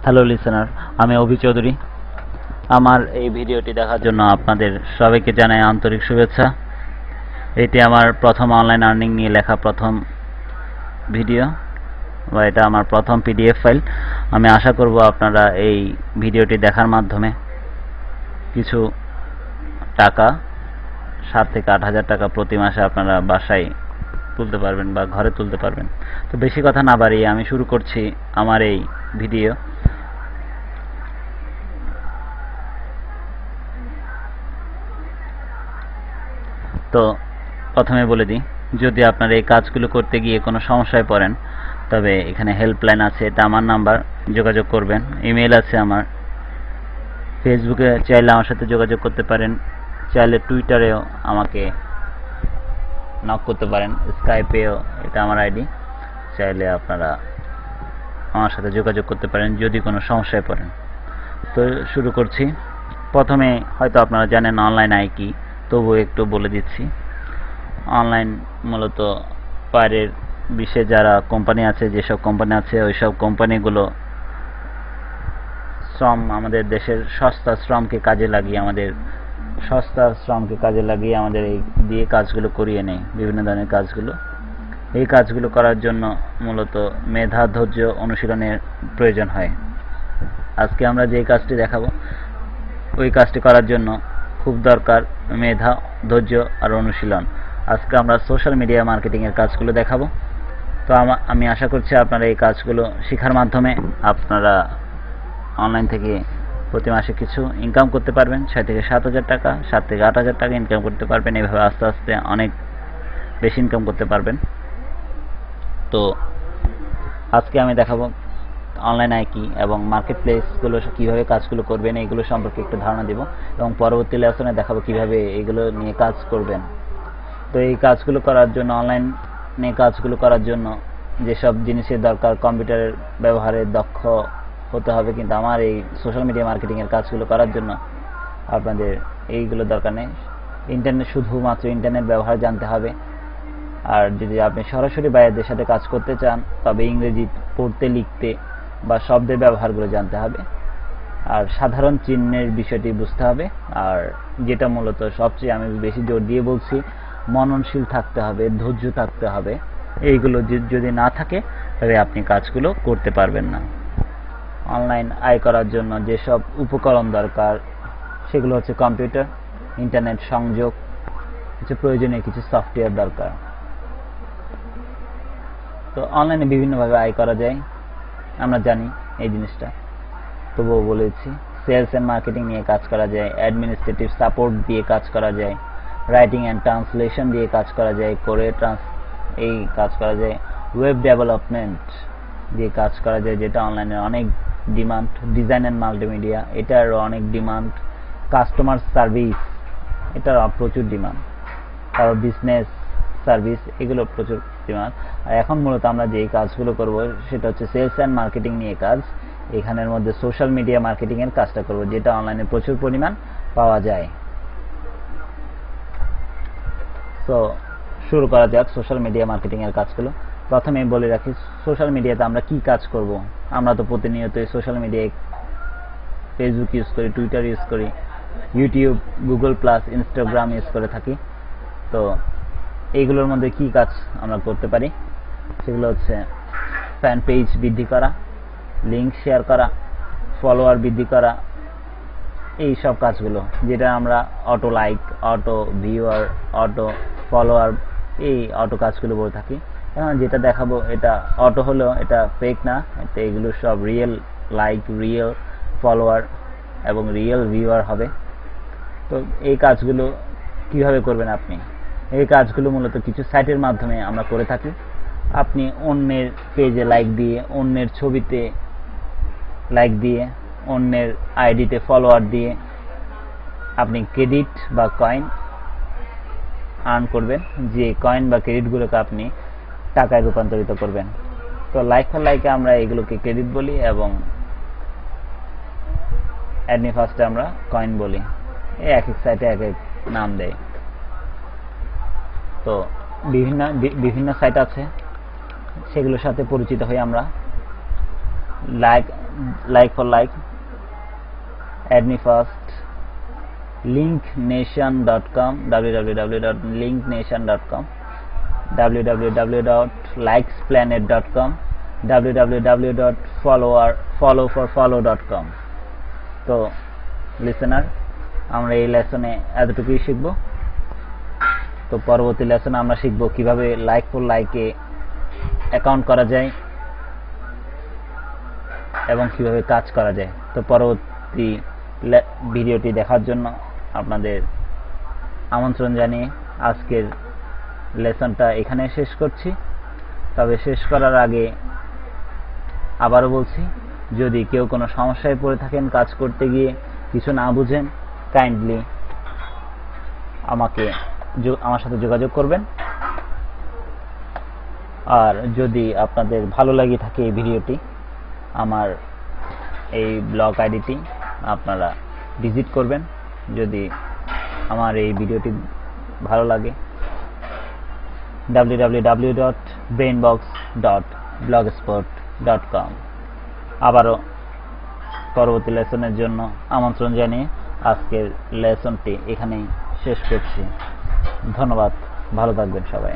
Hello listener, আমি অভি চৌধুরী। আমার এই ভিডিওটি দেখার জন্য আপনাদের সবাইকে জানাই আন্তরিক শুভেচ্ছা। এটি আমার প্রথম অনলাইন আর্নিং নিয়ে লেখা প্রথম ভিডিও, বা এটা আমার প্রথম পিডিএফ ফাইল। আমি আশা করব আপনারা এই ভিডিওটি দেখার মাধ্যমে কিছু টাকা 7 থেকে 8,000 টাকা প্রতি মাসে আপনারা বাসায় তুলতে পারবেন বা ঘরে তুলতে পারবেন। তো বেশি কথা না বাড়িয়ে আমি শুরু করছি আমার এই ভিডিও। তো প্রথমে বলে দিই, যদি আপনারা এই কাজগুলো করতে গিয়ে কোনো সমস্যায় পড়েন, তবে এখানে হেল্পলাইন আছে, এটা আমার নাম্বার, যোগাযোগ করবেন। ইমেল আছে আমার, ফেসবুকে চাইলে আমার সাথে যোগাযোগ করতে পারেন, চাইলে টুইটারেও আমাকে নক করতে পারেন, স্কাইপেও, এটা আমার আইডি, চাইলে আপনারা আমার সাথে যোগাযোগ করতে পারেন যদি কোনো সমস্যায় পড়েন। তো শুরু করছি। প্রথমে হয়তো আপনারা জানেন অনলাইন আয় কি, তবুও একটু বলে দিচ্ছি। অনলাইন মূলত বাইরের বিশ্বে যারা কোম্পানি আছে, যেসব কোম্পানি আছে, ওইসব কোম্পানিগুলো শ্রম, আমাদের দেশের সস্তা শ্রমকে কাজে লাগিয়ে আমাদের এই দিয়ে কাজগুলো করিয়ে নেয়, বিভিন্ন ধরনের কাজগুলো। এই কাজগুলো করার জন্য মূলত মেধা, ধৈর্য, অনুশীলনের প্রয়োজন হয়। আজকে আমরা যে কাজটি দেখাবো, ওই কাজটি করার জন্য খুব দরকার মেধা, ধৈর্য আর অনুশীলন। আজকে আমরা সোশ্যাল মিডিয়া মার্কেটিং এর কাজগুলো দেখাবো। তো আমি আশা করছি আপনারা এই কাজগুলো শেখার মাধ্যমে আপনারা অনলাইন থেকে প্রতি মাসে কিছু ইনকাম করতে পারবেন। 6 থেকে 7,000 টাকা, 7 থেকে 8,000 টাকা ইনকাম করতে পারবেন। এভাবে আস্তে আস্তে অনেক বেশি ইনকাম করতে পারবেন। তো আজকে আমি দেখাবো অনলাইন আয় কি এবং মার্কেট প্লেসগুলো কিভাবে কাজগুলো করবেন, এইগুলো সম্পর্কে একটু ধারণা দিব, এবং পরবর্তী লেসনে দেখাবো কিভাবে এইগুলো নিয়ে কাজ করবেন। তো এই কাজগুলো করার জন্য, অনলাইনে কাজগুলো করার জন্য যেসব জিনিসের দরকার, কম্পিউটারের ব্যবহারে দক্ষ হতে হবে, কিন্তু আমার এই সোশ্যাল মিডিয়া মার্কেটিং এর কাজগুলো করার জন্য আপনাদের এইগুলো দরকার নেই। শুধুমাত্র ইন্টারনেট ব্যবহার জানতে হবে। আর যদি আপনি সরাসরি বাইরের সাথে কাজ করতে চান, তবে ইংরেজি পড়তে, লিখতে বা শব্দের ব্যবহারগুলো জানতে হবে, আর সাধারণ চিহ্নের বিষয়টি বুঝতে হবে। আর যেটা মূলত সবচেয়ে আমি বেশি জোর দিয়ে বলছি, মননশীল থাকতে হবে, ধৈর্য থাকতে হবে। এইগুলো যদি না থাকে, তবে আপনি কাজগুলো করতে পারবেন না। অনলাইন আয় করার জন্য যেসব উপকরণ দরকার, সেগুলো হচ্ছে কম্পিউটার, ইন্টারনেট সংযোগ, কিছু প্রয়োজনীয় কিছু সফটওয়্যার দরকার। তো অনলাইনে বিভিন্নভাবে আয় করা যায়, আমরা জানি এই জিনিসটা, তবুও বলেছি। সেলস এন্ড মার্কেটিং নিয়ে কাজ করা যায়, অ্যাডমিনিস্ট্রেটিভ সাপোর্ট দিয়ে কাজ করা যায়, রাইটিং অ্যান্ড ট্রান্সলেশন দিয়ে কাজ করা যায়, এই কাজ করা যায়, ওয়েব ডেভেলপমেন্ট দিয়ে কাজ করা যায়, যেটা অনলাইনে অনেক ডিমান্ড, ডিজাইন অ্যান্ড মাল্টিমিডিয়া, এটারও অনেক ডিমান্ড, কাস্টমার সার্ভিস, এটার প্রচুর ডিমান্ড, তারপর বিজনেস সার্ভিস, এগুলো প্রচুর ডিমান্ড। আর এখন মূলত আমরা যে কাজগুলো করব সেটা হচ্ছে সেলস অ্যান্ড মার্কেটিং নিয়ে কাজ। এখানের মধ্যে সোশ্যাল মিডিয়া মার্কেটিং এর কাজটা করব, যেটা অনলাইনে প্রচুর পরিমাণ পাওয়া যায়। তো শুরু করা যাক সোশ্যাল মিডিয়া মার্কেটিং এর কাজগুলো। প্রথমে বলে রাখি, সোশ্যাল মিডিয়াতে আমরা কি কাজ করব। আমরা তো প্রতিনিয়ত সোশ্যাল মিডিয়ায় ফেসবুক ইউজ করি, টুইটার ইউজ করি, YouTube, Google plus, Instagram use করে থাকি। তো এইগুলোর মধ্যে কি কাজ আমরা করতে পারি, সেগুলো হচ্ছে ফ্যান পেজ বৃদ্ধি করা, লিঙ্ক শেয়ার করা, ফলোয়ার বৃদ্ধি করা, এই সব কাজগুলো, যেটা আমরা auto like, auto viewer, auto follower, এই অটো কাজগুলো বলে থাকি। এখন যেটা দেখাবো এটা অটো হলেও এটা ফেক না, এটা এগুলো সব রিয়েল লাইক, রিয়েল ফলোয়ার এবং রিয়েল ভিউয়ার হবে। তো এই কাজগুলো কিভাবে করবেন আপনি, এই কাজগুলো মূলত কিছু সাইটের মাধ্যমে আমরা করে থাকি। আপনি অন্যের পেজে লাইক দিয়ে, অন্যের ছবিতে লাইক দিয়ে, অন্যের আইডিতে ফলোয়ার দিয়ে আপনি ক্রেডিট বা কয়েন আর্ন করবেন, যে কয়েন বা ক্রেডিটগুলোকে আপনি টাকায় রূপান্তরিত করবেন। তো লাইক ফর লাইকে আমরা এগুলোকে ক্রেডিট বলি, এবং অ্যাডনি ফার্স্টে আমরা কয়েন বলি। এই এক এক সাইটে এক এক নাম দেয়। তো বিভিন্ন সাইট আছে, সেগুলোর সাথে পরিচিত হই আমরা। like for like, add me first, linknation.com, www.linknation.com, www.likesplanet.com, www.followforfollow.com। তো লিসেনার, আমরা এই লেসনে এতটুকুই শিখব। তো পরবর্তী লেসনে আমরা শিখব কিভাবে লাইক ফর লাইকে অ্যাকাউন্ট করা যায় এবং কিভাবে কাজ করা যায়। তো পরবর্তী ভিডিওটি দেখার জন্য আপনাদের আমন্ত্রণ জানিয়ে আজকের লেসনটা এখানে শেষ করছি। তবে শেষ করার আগে আবারও বলছি, যদি কেউ কোনো সমস্যায় পড়ে থাকেন, কাজ করতে গিয়ে কিছু না বুঝেন, কাইন্ডলি আমার সাথে যোগাযোগ করবেন। আর যদি আপনাদের ভালো লাগে থাকে এই ভিডিওটি, আমার এই ব্লগ আইডিটি আপনারা ভিজিট করবেন। যদি আমার এই ভিডিওটি ভালো লাগে, www.brainbox.blogspot.com। আবারও পরবর্তী লেসনের জন্য আমন্ত্রণ জানিয়ে আজকের লেসনটি এখানেই শেষ করছি। ধন্যবাদ, ভালো থাকবেন সবাই।